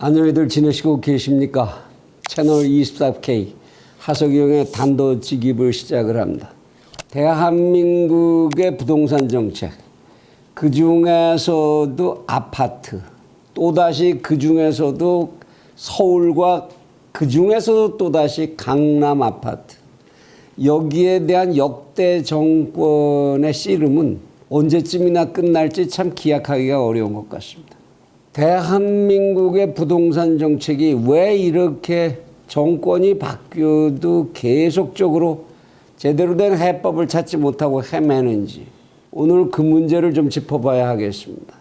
안녕히들 지내시고 계십니까? 채널 24K 하석영의 단도직입을 시작을 합니다. 대한민국의 부동산 정책, 그 중에서도 아파트, 또다시 그 중에서도 서울과 그 중에서도 또다시 강남 아파트, 여기에 대한 역대 정권의 씨름은 언제쯤이나 끝날지 참 기약하기가 어려운 것 같습니다. 대한민국의 부동산 정책이 왜 이렇게 정권이 바뀌어도 계속적으로 제대로 된 해법을 찾지 못하고 헤매는지 오늘 그 문제를 좀 짚어봐야 하겠습니다.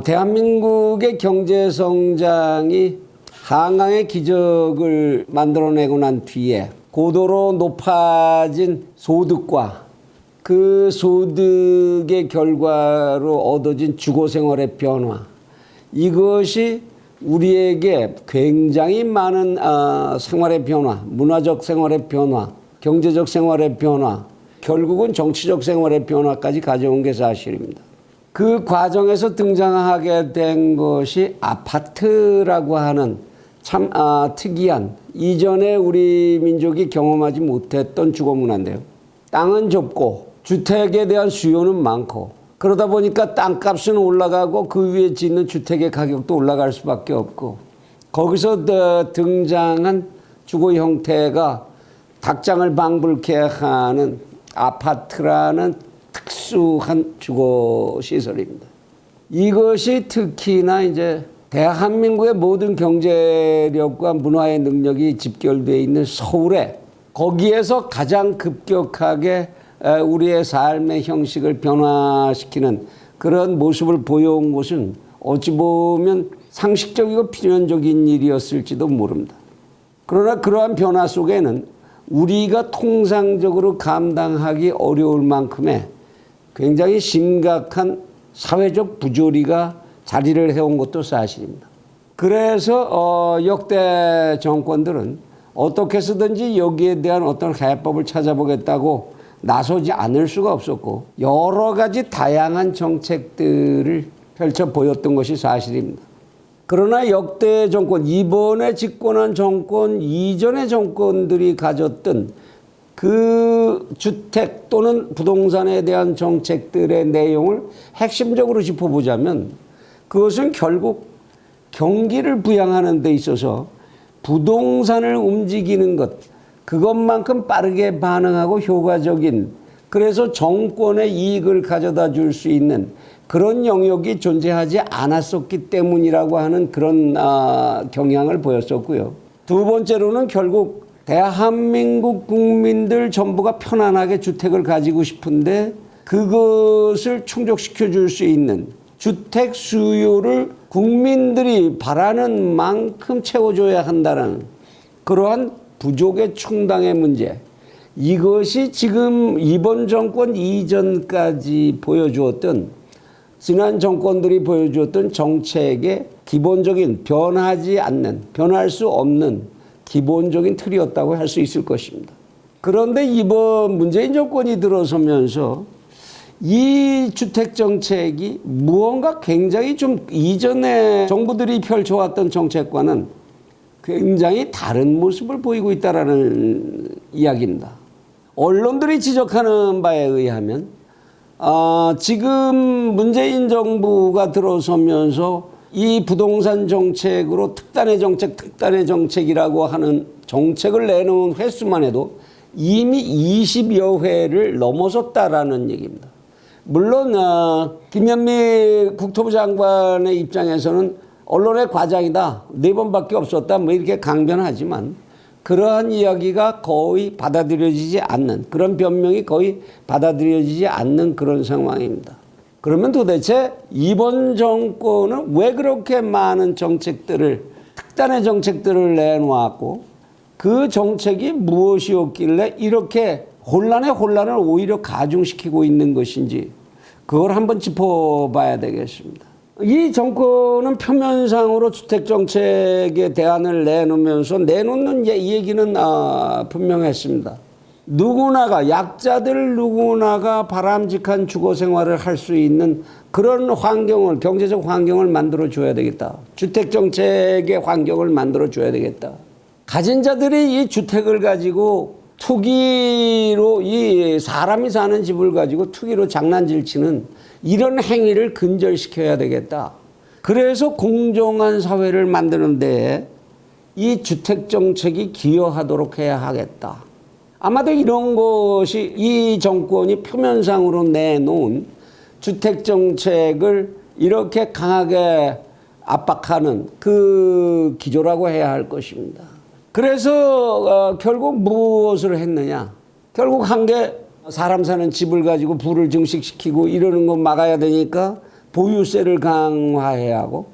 대한민국의 경제 성장이 한강의 기적을 만들어내고 난 뒤에 고도로 높아진 소득과 그 소득의 결과로 얻어진 주거생활의 변화, 이것이 우리에게 굉장히 많은 생활의 변화, 문화적 생활의 변화, 경제적 생활의 변화, 결국은 정치적 생활의 변화까지 가져온 게 사실입니다. 그 과정에서 등장하게 된 것이 아파트라고 하는 참 특이한, 이전에 우리 민족이 경험하지 못했던 주거 문화인데요. 땅은 좁고 주택에 대한 수요는 많고, 그러다 보니까 땅값은 올라가고 그 위에 짓는 주택의 가격도 올라갈 수밖에 없고, 거기서 등장한 주거 형태가 닭장을 방불케 하는 아파트라는 특수한 주거 시설입니다. 이것이 특히나 이제 대한민국의 모든 경제력과 문화의 능력이 집결되어 있는 서울에, 거기에서 가장 급격하게 우리의 삶의 형식을 변화시키는 그런 모습을 보여온 것은 어찌 보면 상식적이고 필연적인 일이었을지도 모릅니다. 그러나 그러한 변화 속에는 우리가 통상적으로 감당하기 어려울 만큼의 굉장히 심각한 사회적 부조리가 자리를 해온 것도 사실입니다. 그래서 역대 정권들은 어떻게 해서든지 여기에 대한 어떤 해법을 찾아보겠다고 나서지 않을 수가 없었고, 여러 가지 다양한 정책들을 펼쳐 보였던 것이 사실입니다. 그러나 역대 정권, 이번에 집권한 정권 이전의 정권들이 가졌던 그 주택 또는 부동산에 대한 정책들의 내용을 핵심적으로 짚어보자면, 그것은 결국 경기를 부양하는 데 있어서 부동산을 움직이는 것, 그것만큼 빠르게 반응하고 효과적인, 그래서 정권의 이익을 가져다 줄 수 있는 그런 영역이 존재하지 않았었기 때문이라고 하는 그런 경향을 보였었고요. 두 번째로는 결국 대한민국 국민들 전부가 편안하게 주택을 가지고 싶은데 그것을 충족시켜 줄 수 있는 주택 수요를 국민들이 바라는 만큼 채워줘야 한다는 그러한 부족의 충당의 문제, 이것이 지금 이번 정권 이전까지 보여주었던, 지난 정권들이 보여주었던 정책의 기본적인 변하지 않는, 변할 수 없는 기본적인 틀이었다고 할 수 있을 것입니다. 그런데 이번 문재인 정권이 들어서면서 이 주택정책이 무언가 굉장히 좀 이전에 정부들이 펼쳐왔던 정책과는 굉장히 다른 모습을 보이고 있다는 이야기입니다. 언론들이 지적하는 바에 의하면 지금 문재인 정부가 들어서면서 이 부동산 정책으로 특단의 정책이라고 하는 정책을 내놓은 횟수만 해도 이미 20여 회를 넘어섰다라는 얘기입니다. 물론 김현미 국토부 장관의 입장에서는 언론의 과장이다, 4번밖에 없었다, 뭐 이렇게 강변하지만 그러한 이야기가 거의 받아들여지지 않는, 그런 변명이 거의 받아들여지지 않는 그런 상황입니다. 그러면 도대체 이번 정권은 왜 그렇게 많은 정책들을, 특단의 정책들을 내놓았고, 그 정책이 무엇이었길래 이렇게 혼란을 오히려 가중시키고 있는 것인지, 그걸 한번 짚어봐야 되겠습니다. 이 정권은 표면상으로 주택정책에 대안을 내놓으면서 내놓는 이 얘기는 분명했습니다. 누구나가 약자들 누구나가 바람직한 주거 생활을 할 수 있는 그런 환경을 경제적 환경을 만들어 줘야 되겠다. 주택 정책의 환경을 만들어 줘야 되겠다. 가진 자들이 이 주택을 가지고 투기로 이 사람이 사는 집을 가지고 투기로 장난질 치는 이런 행위를 근절시켜야 되겠다. 그래서 공정한 사회를 만드는 데 이 주택 정책이 기여하도록 해야 하겠다. 아마도 이런 것이 이 정권이 표면상으로 내놓은 주택 정책을 이렇게 강하게 압박하는 그 기조라고 해야 할 것입니다. 그래서 결국 무엇을 했느냐? 결국 한 게 사람 사는 집을 가지고 불을 증식시키고 이러는 거 막아야 되니까 보유세를 강화해야 하고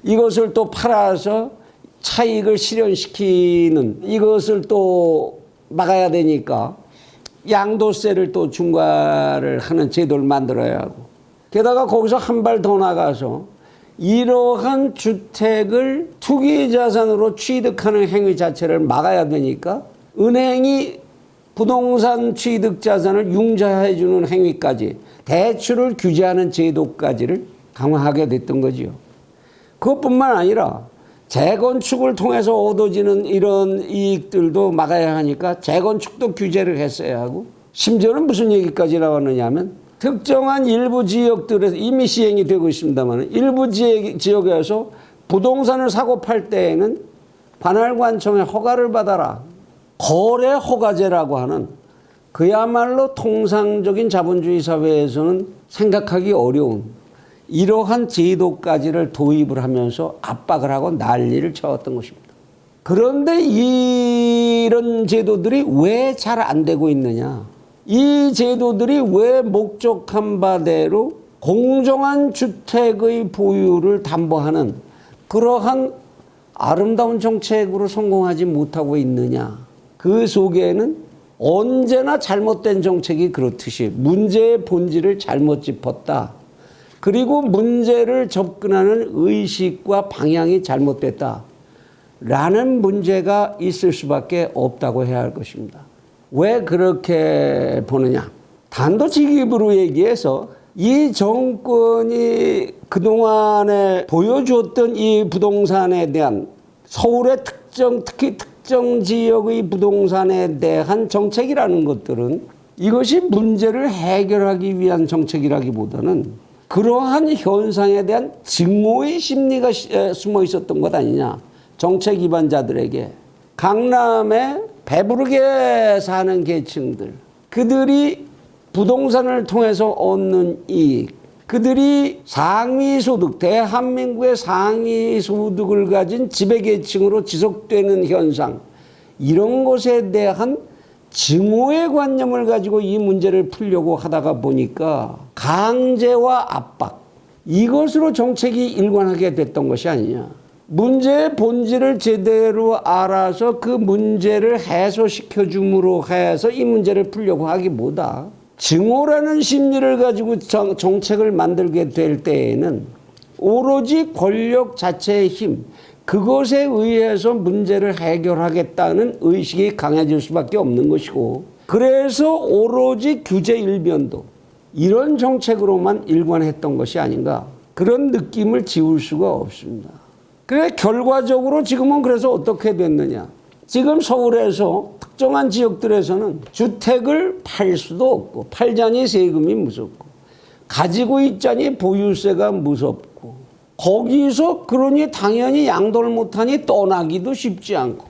이것을 또 팔아서 차익을 실현시키는 이것을 또 막아야 되니까 양도세를 또 중과를 하는 제도를 만들어야 하고 게다가 거기서 한 발 더 나가서 이러한 주택을 투기자산으로 취득하는 행위 자체를 막아야 되니까 은행이 부동산 취득자산을 융자해주는 행위까지 대출을 규제하는 제도까지를 강화하게 됐던 거지요. 그것뿐만 아니라 재건축을 통해서 얻어지는 이런 이익들도 막아야 하니까 재건축도 규제를 했어야 하고 심지어는 무슨 얘기까지 나왔느냐 하면 특정한 일부 지역들에서 이미 시행이 되고 있습니다만 일부 지역에서 부동산을 사고 팔 때에는 관할관청의 허가를 받아라. 거래 허가제라고 하는 그야말로 통상적인 자본주의 사회에서는 생각하기 어려운 이러한 제도까지를 도입을 하면서 압박을 하고 난리를 쳐왔던 것입니다. 그런데 이런 제도들이 왜 잘 안 되고 있느냐? 이 제도들이 왜 목적한 바대로 공정한 주택의 보유를 담보하는 그러한 아름다운 정책으로 성공하지 못하고 있느냐? 그 속에는 언제나 잘못된 정책이 그렇듯이 문제의 본질을 잘못 짚었다. 그리고 문제를 접근하는 의식과 방향이 잘못됐다. 라는 문제가 있을 수밖에 없다고 해야 할 것입니다. 왜 그렇게 보느냐? 단도직입으로 얘기해서 이 정권이 그동안에 보여주었던 이 부동산에 대한 서울의 특히 특정 지역의 부동산에 대한 정책이라는 것들은 이것이 문제를 해결하기 위한 정책이라기보다는 그러한 현상에 대한 증오의 심리가 숨어 있었던 것 아니냐. 정책 위반자들에게. 강남에 배부르게 사는 계층들, 그들이 부동산을 통해서 얻는 이익, 그들이 상위소득, 대한민국의 상위소득을 가진 지배계층으로 지속되는 현상, 이런 것에 대한 증오의 관념을 가지고 이 문제를 풀려고 하다가 보니까 강제와 압박, 이것으로 정책이 일관하게 됐던 것이 아니냐. 문제의 본질을 제대로 알아서 그 문제를 해소시켜 줌으로 해서 이 문제를 풀려고 하기보다 증오라는 심리를 가지고 정책을 만들게 될 때에는 오로지 권력 자체의 힘, 그것에 의해서 문제를 해결하겠다는 의식이 강해질 수밖에 없는 것이고, 그래서 오로지 규제 일변도 이런 정책으로만 일관했던 것이 아닌가, 그런 느낌을 지울 수가 없습니다. 그래 결과적으로 지금은 그래서 어떻게 됐느냐. 지금 서울에서 특정한 지역들에서는 주택을 팔 수도 없고, 팔자니 세금이 무섭고, 가지고 있자니 보유세가 무섭고, 거기서 그러니 당연히 양도를 못하니 떠나기도 쉽지 않고,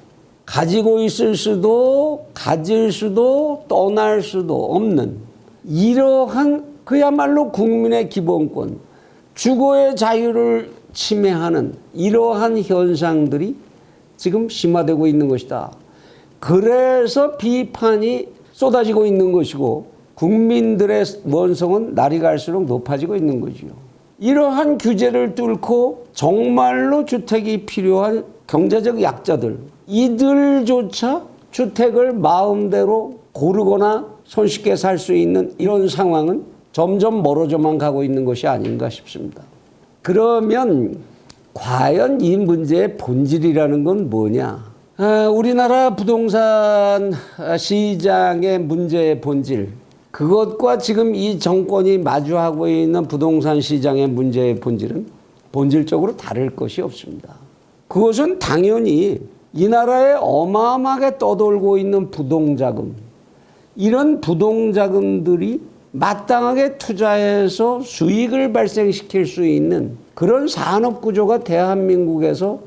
가지고 있을 수도 가질 수도 떠날 수도 없는 이러한 그야말로 국민의 기본권, 주거의 자유를 침해하는 이러한 현상들이 지금 심화되고 있는 것이다. 그래서 비판이 쏟아지고 있는 것이고 국민들의 원성은 날이 갈수록 높아지고 있는 거지요. 이러한 규제를 뚫고 정말로 주택이 필요한 경제적 약자들, 이들조차 주택을 마음대로 고르거나 손쉽게 살 수 있는 이런 상황은 점점 멀어져만 가고 있는 것이 아닌가 싶습니다. 그러면 과연 이 문제의 본질이라는 건 뭐냐? 우리나라 부동산 시장의 문제의 본질, 그것과 지금 이 정권이 마주하고 있는 부동산 시장의 문제의 본질은 본질적으로 다를 것이 없습니다. 그것은 당연히 이 나라에 어마어마하게 떠돌고 있는 부동자금, 이런 부동자금들이 마땅하게 투자해서 수익을 발생시킬 수 있는 그런 산업구조가 대한민국에서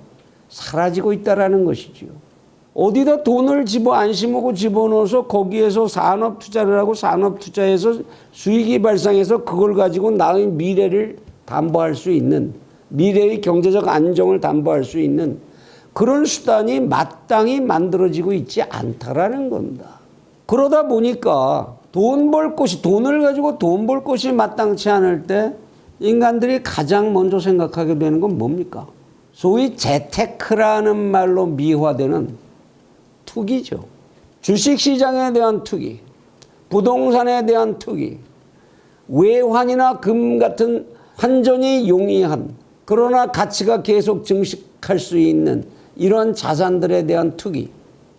사라지고 있다는 것이지요. 어디다 돈을 안심하고 집어넣어서 거기에서 산업 투자를 하고 산업 투자해서 수익이 발생해서 그걸 가지고 나의 미래를 담보할 수 있는, 미래의 경제적 안정을 담보할 수 있는 그런 수단이 마땅히 만들어지고 있지 않다라는 겁니다. 그러다 보니까 돈을 가지고 돈 벌 곳이 마땅치 않을 때 인간들이 가장 먼저 생각하게 되는 건 뭡니까? 소위 재테크라는 말로 미화되는 투기죠. 주식시장에 대한 투기, 부동산에 대한 투기, 외환이나 금 같은 환전이 용이한 그러나 가치가 계속 증식할 수 있는 이런 자산들에 대한 투기,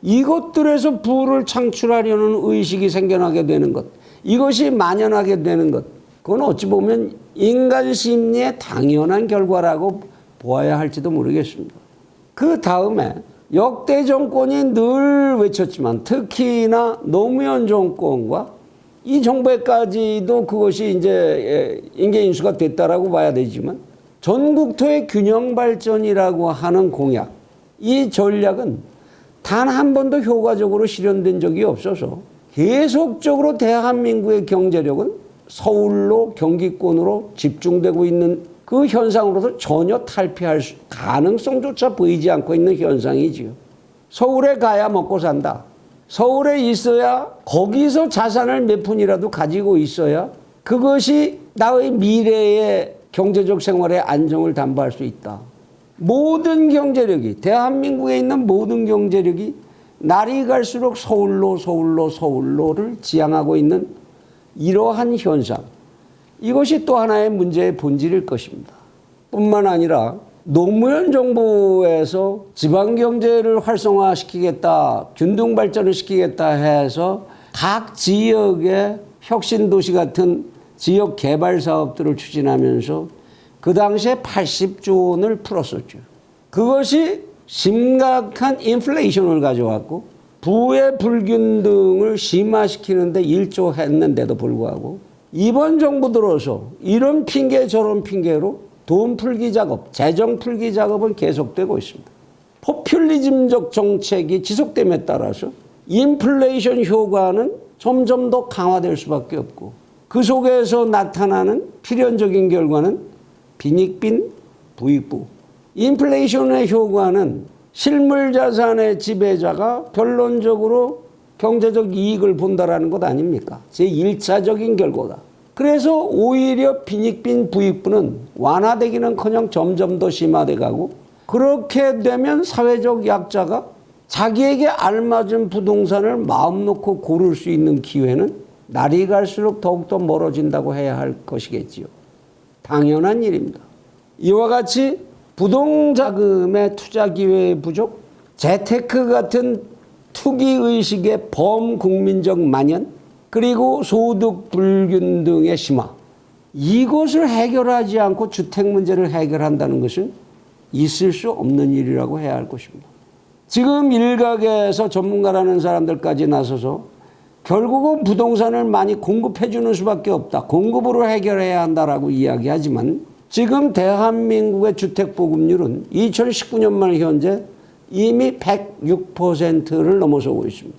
이것들에서 부를 창출하려는 의식이 생겨나게 되는 것, 이것이 만연하게 되는 것, 그건 어찌 보면 인간 심리의 당연한 결과라고 보아야 할지도 모르겠습니다. 그 다음에 역대 정권이 늘 외쳤지만 특히나 노무현 정권과 이 정부에까지도 그것이 이제 인재 인수가 됐다라고 봐야 되지만 전국토의 균형 발전이라고 하는 공약, 이 전략은 단 한 번도 효과적으로 실현된 적이 없어서 계속적으로 대한민국의 경제력은 서울로 경기권으로 집중되고 있는 그 현상으로서 전혀 탈피할 가능성조차 보이지 않고 있는 현상이지요. 서울에 가야 먹고 산다. 서울에 있어야 거기서 자산을 몇 푼이라도 가지고 있어야 그것이 나의 미래의 경제적 생활의 안정을 담보할 수 있다. 모든 경제력이, 대한민국에 있는 모든 경제력이 날이 갈수록 서울로를 지향하고 있는 이러한 현상, 이것이 또 하나의 문제의 본질일 것입니다. 뿐만 아니라 노무현 정부에서 지방경제를 활성화시키겠다, 균등발전을 시키겠다 해서 각 지역의 혁신도시 같은 지역 개발 사업들을 추진하면서 그 당시에 80조 원을 풀었었죠. 그것이 심각한 인플레이션을 가져왔고 부의 불균등을 심화시키는데 1조 했는데도 불구하고 이번 정부 들어서 이런 핑계 저런 핑계로 돈 풀기 작업, 재정 풀기 작업은 계속되고 있습니다. 포퓰리즘적 정책이 지속됨에 따라서 인플레이션 효과는 점점 더 강화될 수밖에 없고 그 속에서 나타나는 필연적인 결과는 빈익빈 부익부. 인플레이션의 효과는 실물자산의 지배자가 결론적으로 경제적 이익을 본다라는 것 아닙니까? 제1차적인 결과다. 그래서 오히려 빈익빈 부익부는 완화되기는커녕 점점 더 심화돼 가고 그렇게 되면 사회적 약자가 자기에게 알맞은 부동산을 마음 놓고 고를 수 있는 기회는 날이 갈수록 더욱더 멀어진다고 해야 할 것이겠지요. 당연한 일입니다. 이와 같이 부동자금의 투자 기회의 부족, 재테크 같은 투기의식의 범국민적 만연, 그리고 소득 불균등의 심화, 이것을 해결하지 않고 주택 문제를 해결한다는 것은 있을 수 없는 일이라고 해야 할 것입니다. 지금 일각에서 전문가라는 사람들까지 나서서 결국은 부동산을 많이 공급해 주는 수밖에 없다. 공급으로 해결해야 한다라고 이야기하지만 지금 대한민국의 주택 보급률은 2019년 말 현재 이미 106%를 넘어서고 있습니다.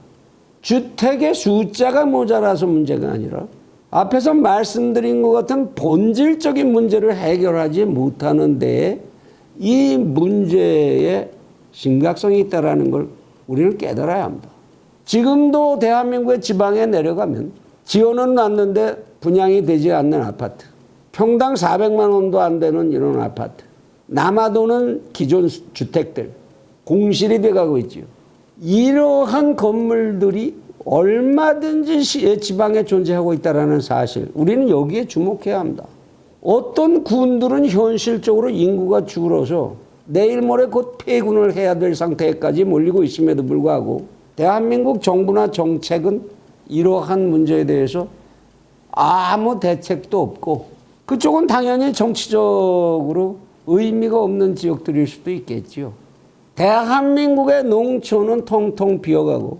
주택의 숫자가 모자라서 문제가 아니라 앞에서 말씀드린 것 같은 본질적인 문제를 해결하지 못하는 데에 이 문제의 심각성이 있다는 걸 우리는 깨달아야 합니다. 지금도 대한민국의 지방에 내려가면 지어는 놨는데 분양이 되지 않는 아파트, 평당 400만 원도 안 되는 이런 아파트, 남아도는 기존 주택들, 공실이 돼가고 있죠. 이러한 건물들이 얼마든지 지방에 존재하고 있다는 사실, 우리는 여기에 주목해야 합니다. 어떤 군들은 현실적으로 인구가 줄어서 내일 모레 곧 폐군을 해야 될 상태까지 몰리고 있음에도 불구하고 대한민국 정부나 정책은 이러한 문제에 대해서 아무 대책도 없고, 그쪽은 당연히 정치적으로 의미가 없는 지역들일 수도 있겠지요. 대한민국의 농촌은 통통 비어가고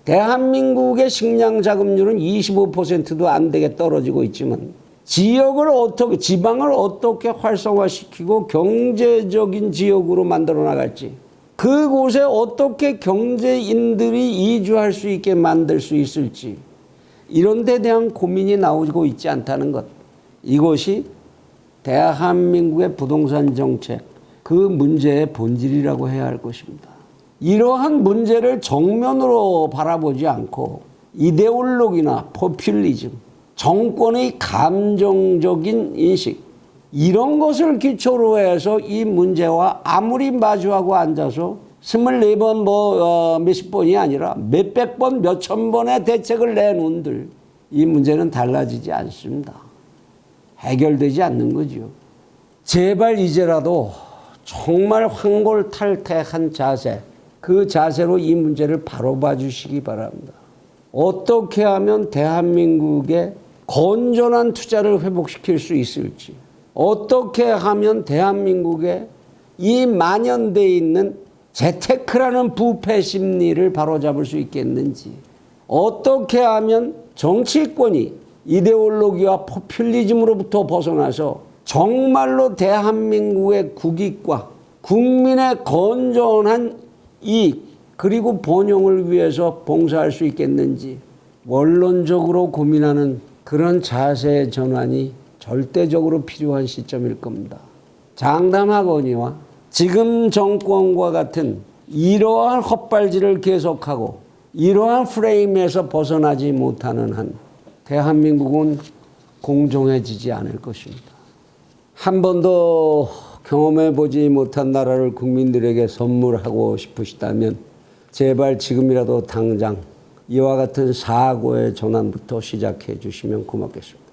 대한민국의 식량 자급률은 25%도 안 되게 떨어지고 있지만 지역을 어떻게, 지방을 어떻게 활성화시키고 경제적인 지역으로 만들어 나갈지, 그곳에 어떻게 경제인들이 이주할 수 있게 만들 수 있을지, 이런 데 대한 고민이 나오고 있지 않다는 것. 이것이 대한민국의 부동산 정책, 그 문제의 본질이라고 해야 할 것입니다. 이러한 문제를 정면으로 바라보지 않고 이데올로기나 포퓰리즘, 정권의 감정적인 인식, 이런 것을 기초로 해서 이 문제와 아무리 마주하고 앉아서 24번 몇십 번이 아니라 몇백 번, 몇천 번의 대책을 내놓은들 이 문제는 달라지지 않습니다. 해결되지 않는 거죠. 제발 이제라도 정말 황골탈퇴한 자세, 그 자세로 이 문제를 바로 봐주시기 바랍니다. 어떻게 하면 대한민국의 건전한 투자를 회복시킬 수 있을지, 어떻게 하면 대한민국에 이 만연되어 있는 재테크라는 부패 심리를 바로잡을 수 있겠는지, 어떻게 하면 정치권이 이데올로기와 포퓰리즘으로부터 벗어나서 정말로 대한민국의 국익과 국민의 건전한 이익 그리고 번영을 위해서 봉사할 수 있겠는지, 원론적으로 고민하는 그런 자세의 전환이 절대적으로 필요한 시점일 겁니다. 장담하거니와 지금 정권과 같은 이러한 헛발질을 계속하고 이러한 프레임에서 벗어나지 못하는 한 대한민국은 공정해지지 않을 것입니다. 한 번도 경험해보지 못한 나라를 국민들에게 선물하고 싶으시다면 제발 지금이라도 당장 이와 같은 사고의 전환부터 시작해 주시면 고맙겠습니다.